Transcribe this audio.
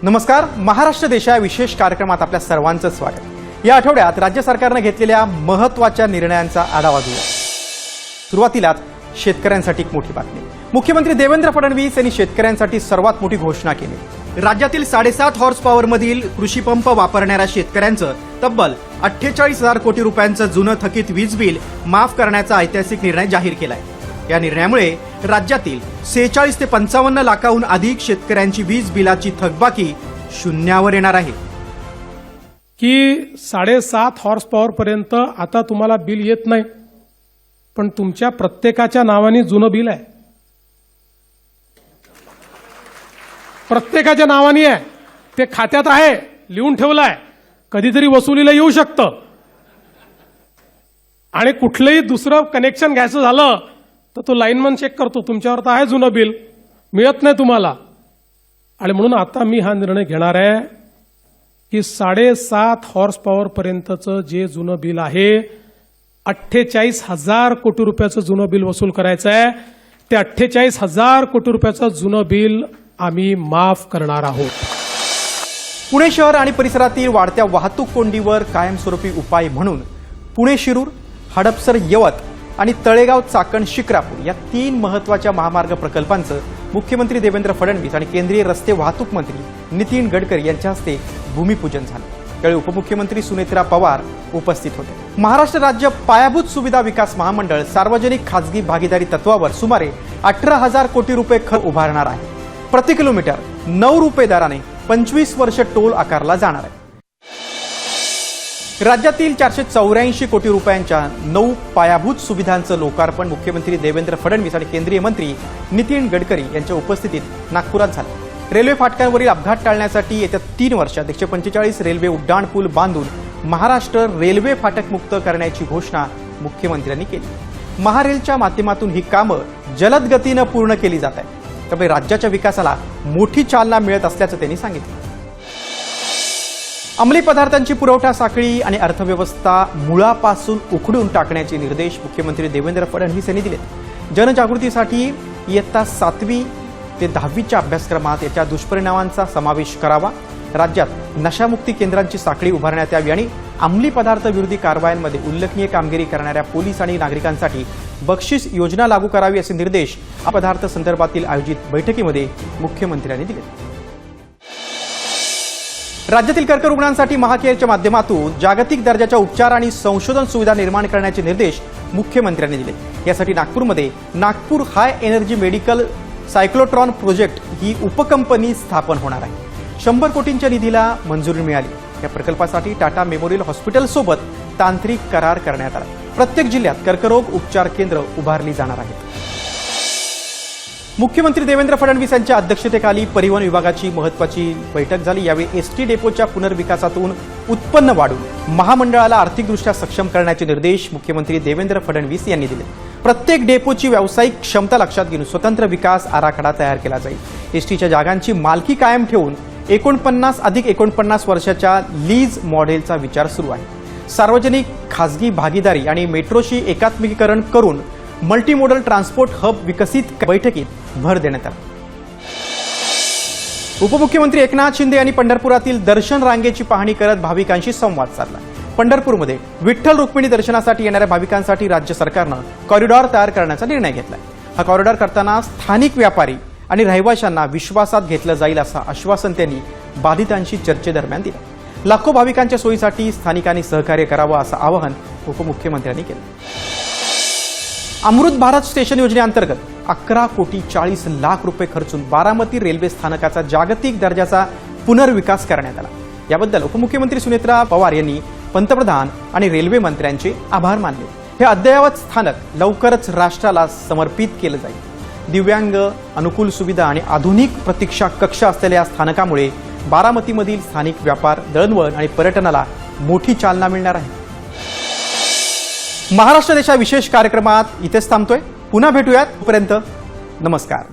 नमस्कार. महाराष्ट्र देश या विशेष कार्यक्रमात आपल्या सर्वांचं स्वागत. या आठवड्यात राज्य सरकारने घेतलेल्या महत्त्वाच्या निर्णयांचा आढावा घेऊया. सुरुवातीलाच शेतकऱ्यांसाठी एक मोठी बातमी. मुख्यमंत्री देवेंद्र फडणवीस यांनी शेतकऱ्यांसाठी सर्वात मोठी घोषणा केली. राज्यातील 7.5 हॉर्स पॉवर मधील कृषी पंप वापरणाऱ्या शेतकऱ्यांचं तब्बल 48,000 कोटी रुपयांचं जुनं थकीत वीज बिल माफ करण्याचा ऐतिहासिक निर्णय जाहीर केलाय. या निर्णयामुळे राज्यातील 46 ते 55 लाखाहून अधिक शेतकऱ्यांची वीज बिलाची थकबाकी शून्यावर येणार आहे. की 7.5 हॉर्स पॉवर पर्यंत आता तुम्हाला बिल येत नाही, पण तुमच्या प्रत्येकाच्या नावाने जुनं बिल आहे. प्रत्येकाच्या नावाने आहे, ते खात्यात आहे, लिहून ठेवलं आहे. कधीतरी वसुलीला येऊ शकतं आणि कुठलंही दुसरं कनेक्शन घ्यायचं झालं तर तो लाईनमन चेक करतो, तुमच्यावर तर आहे जुनं बिल, मिळत नाही तुम्हाला. आणि म्हणून आता मी हा निर्णय घेणार आहे की 7.5 हॉर्स पॉवर पर्यंतचं जे जुनं बिल आहे 48,000 कोटी रुपयाचं जुनं बिल वसूल करायचं आहे. ते 48,000 कोटी रुपयाचं जुनं बिल आम्ही माफ करणार आहोत. पुणे शहर आणि परिसरातील वाढत्या वाहतूक कोंडीवर कायमस्वरूपी उपाय म्हणून पुणे शिरूर, हडपसर यवत आणि तळेगाव चाकण शिक्रापूर या 3 महत्त्वाच्या महामार्ग प्रकल्पांचं मुख्यमंत्री देवेंद्र फडणवीस आणि केंद्रीय रस्ते वाहतूक मंत्री नितीन गडकरी यांच्या हस्ते भूमिपूजन झालं. त्यावेळी उपमुख्यमंत्री सुनेत्रा पवार उपस्थित होते. महाराष्ट्र राज्य पायाभूत सुविधा विकास महामंडळ सार्वजनिक खासगी भागीदारी तत्वावर सुमारे 18,000 कोटी रुपये खर्च उभारणार आहे. प्रति किलोमीटर 9 रुपये दराने 25 वर्ष टोल आकारला जाणार आहे. राज्यातील 484 कोटी रुपयांच्या 9 पायाभूत सुविधांचं लोकार्पण मुख्यमंत्री देवेंद्र फडणवीस आणि केंद्रीय मंत्री नितीन गडकरी यांच्या उपस्थितीत नागपुरात झालं. रेल्वे फाटकांवरील अपघात टाळण्यासाठी येत्या 3 वर्षात 145 रेल्वे उड्डाण पूल बांधून महाराष्ट्र रेल्वे फाटक मुक्त करण्याची घोषणा मुख्यमंत्र्यांनी केली. महारेलच्या माध्यमातून ही कामं जलद गतीनं पूर्ण केली जात आहेत. त्यामुळे राज्याच्या विकासाला मोठी चालना मिळत असल्याचं त्यांनी सांगितलं. अंमली पदार्थांची पुरवठा साखळी आणि अर्थव्यवस्था मुळापासून उखडून टाकण्याचे निर्देश मुख्यमंत्री देवेंद्र फडणवीस यांनी दिले. जनजागृतीसाठी इयत्ता 7वी ते 10वीच्या अभ्यासक्रमात याच्या दुष्परिणामांचा समावेश करावा. राज्यात नशामुक्ती केंद्रांची साखळी उभारण्यात यावी आणि अंमली पदार्थ विरोधी कारवायांमध्ये उल्लेखनीय कामगिरी करणाऱ्या पोलीस आणि नागरिकांसाठी बक्षीस योजना लागू करावी असे निर्देश पदार्थ संदर्भातील आयोजित बैठकीमध्ये मुख्यमंत्र्यांनी दिले. राज्यातील कर्करुग्णांसाठी महाकेअरच्या माध्यमातून जागतिक दर्जाच्या उपचार आणि संशोधन सुविधा निर्माण करण्याचे निर्देश मुख्यमंत्र्यांनी दिले. यासाठी नागपूरमध्ये Nagpur high energy medical cyclotron project ही उपकंपनी स्थापन होणार आहे. 100 कोटींच्या निधीला मंजुरी मिळाली. या प्रकल्पासाठी टाटा मेमोरियल हॉस्पिटलसोबत तांत्रिक करार करण्यात आला. प्रत्येक जिल्ह्यात कर्करोग उपचार केंद्र उभारली जाणार आहेत. मुख्यमंत्री देवेंद्र फडणवीस यांच्या अध्यक्षतेखाली परिवहन विभागाची महत्त्वाची बैठक झाली. यावेळी एसटी डेपोच्या पुनर्विकासातून उत्पन्न वाढून महामंडळाला आर्थिकदृष्ट्या सक्षम करण्याचे निर्देश मुख्यमंत्री देवेंद्र फडणवीस यांनी दिले. प्रत्येक डेपोची व्यावसायिक क्षमता लक्षात घेऊन स्वतंत्र विकास आराखडा तयार केला जाईल. एसटीच्या जागांची मालकी कायम ठेवून 49 अधिक 49 वर्षाच्या लीज मॉडेलचा विचार सुरू आहे. सार्वजनिक खासगी भागीदारी आणि मेट्रोशी एकात्मिकीकरण करून मल्टीमोडल ट्रान्सपोर्ट हब विकसित बैठकीत भर देण्यात आला. उपमुख्यमंत्री एकनाथ शिंदे यांनी पंढरपुरातील दर्शन रांगेची पाहणी करत भाविकांशी संवाद साधला. पंढरपूरमध्ये विठ्ठल रुक्मिणी दर्शनासाठी येणाऱ्या भाविकांसाठी राज्य सरकारनं कॉरिडॉर तयार करण्याचा निर्णय घेतला. हा कॉरिडॉर करताना स्थानिक व्यापारी आणि रहिवाशांना विश्वासात घेतलं जाईल असं आश्वासन त्यांनी बाधितांशी चर्चेदरम्यान दिलं. लाखो भाविकांच्या सोयीसाठी स्थानिकांनी सहकार्य करावं असं आवाहन उपमुख्यमंत्र्यांनी केलं. अमृत भारत स्टेशन योजनेअंतर्गत 11 कोटी 40 लाख रुपये खर्चून बारामती रेल्वे स्थानकाचा जागतिक दर्जाचा पुनर्विकास करण्यात आला. याबद्दल उपमुख्यमंत्री सुनेत्रा पवार यांनी पंतप्रधान आणि रेल्वे मंत्र्यांचे आभार मानले. हे अद्ययावत स्थानक लवकरच राष्ट्राला समर्पित केलं जाईल. दिव्यांग अनुकूल सुविधा आणि आधुनिक प्रतीक्षा कक्ष असलेल्या या स्थानकामुळे बारामतीमधील स्थानिक व्यापार, दळणवळण आणि पर्यटनाला मोठी चालना मिळणार आहे. महाराष्ट्र देशा विशेष कार्यक्रमात इथेच थांबतोय. पुन्हा भेटूयात. तोपर्यंत नमस्कार.